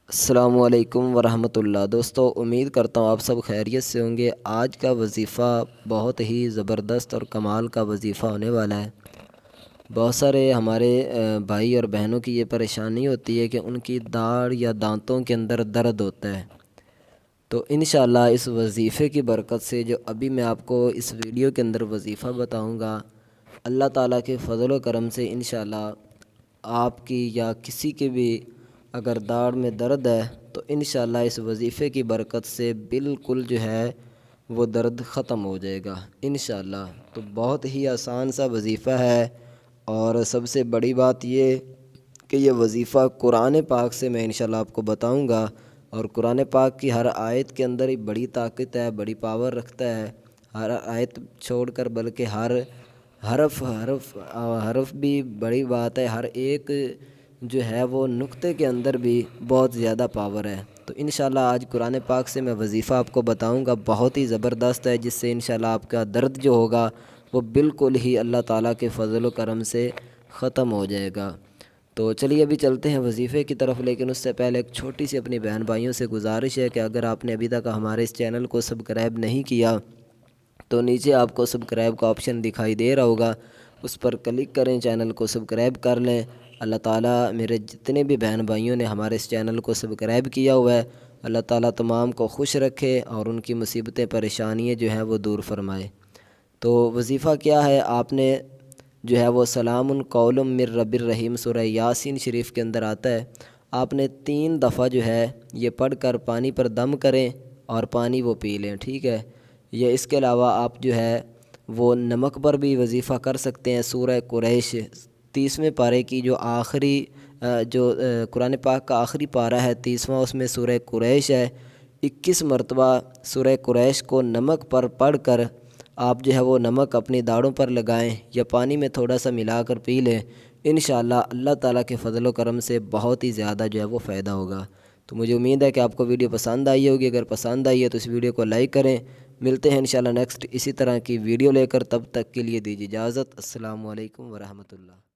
السلام علیکم ورحمۃ اللہ۔ دوستو، امید کرتا ہوں آپ سب خیریت سے ہوں گے۔ آج کا وظیفہ بہت ہی زبردست اور کمال کا وظیفہ ہونے والا ہے۔ بہت سارے ہمارے بھائی اور بہنوں کی یہ پریشانی ہوتی ہے کہ ان کی داڑھ یا دانتوں کے اندر درد ہوتا ہے۔ تو انشاءاللہ اس وظیفے کی برکت سے جو ابھی میں آپ کو اس ویڈیو کے اندر وظیفہ بتاؤں گا، اللہ تعالیٰ کے فضل و کرم سے انشاءاللہ آپ کی یا کسی کے بھی اگر داڑھ میں درد ہے تو انشاءاللہ اس وظیفے کی برکت سے بالکل جو ہے وہ درد ختم ہو جائے گا انشاءاللہ۔ تو بہت ہی آسان سا وظیفہ ہے، اور سب سے بڑی بات یہ کہ یہ وظیفہ قرآن پاک سے میں انشاءاللہ آپ کو بتاؤں گا، اور قرآن پاک کی ہر آیت کے اندر ہی بڑی طاقت ہے، بڑی پاور رکھتا ہے۔ ہر آیت چھوڑ کر بلکہ ہر حرف بھی بڑی بات ہے، ہر ایک جو ہے وہ نقطے کے اندر بھی بہت زیادہ پاور ہے۔ تو انشاءاللہ آج قرآن پاک سے میں وظیفہ آپ کو بتاؤں گا، بہت ہی زبردست ہے، جس سے انشاءاللہ آپ کا درد جو ہوگا وہ بالکل ہی اللہ تعالیٰ کے فضل و کرم سے ختم ہو جائے گا۔ تو چلیے ابھی چلتے ہیں وظیفے کی طرف، لیکن اس سے پہلے ایک چھوٹی سی اپنی بہن بھائیوں سے گزارش ہے کہ اگر آپ نے ابھی تک ہمارے اس چینل کو سبسکرائب نہیں کیا تو نیچے آپ کو سبسکرائب کا آپشن دکھائی دے رہا ہوگا، اس پر کلک کریں، چینل کو سبسکرائب کر لیں۔ اللہ تعالیٰ میرے جتنے بھی بہن بھائیوں نے ہمارے اس چینل کو سبسکرائب کیا ہوا ہے، اللہ تعالیٰ تمام کو خوش رکھے اور ان کی مصیبتیں پریشانیاں جو ہیں وہ دور فرمائے۔ تو وظیفہ کیا ہے، آپ نے جو ہے وہ سلام قول من رب الرحیم سورہ یاسین شریف کے اندر آتا ہے، آپ نے 3 دفعہ جو ہے یہ پڑھ کر پانی پر دم کریں اور پانی وہ پی لیں، ٹھیک ہے۔ یا اس کے علاوہ آپ جو ہے وہ نمک پر بھی وظیفہ کر سکتے ہیں۔ سورہ قریش 30ویں پارے کی جو آخری قرآن پاک کا آخری پارہ ہے 30واں، اس میں سورہ قریش ہے۔ 21 مرتبہ سورہ قریش کو نمک پر پڑھ کر آپ جو ہے وہ نمک اپنی داڑھوں پر لگائیں یا پانی میں تھوڑا سا ملا کر پی لیں، انشاءاللہ اللہ تعالیٰ کے فضل و کرم سے بہت ہی زیادہ جو ہے وہ فائدہ ہوگا۔ تو مجھے امید ہے کہ آپ کو ویڈیو پسند آئی ہوگی، اگر پسند آئی ہے تو اس ویڈیو کو لائک کریں۔ ملتے ہیں انشاءاللہ نیکسٹ اسی طرح کی ویڈیو لے کر، تب تک کے لیے دیجیے اجازت۔ السلام علیکم ورحمۃ اللہ۔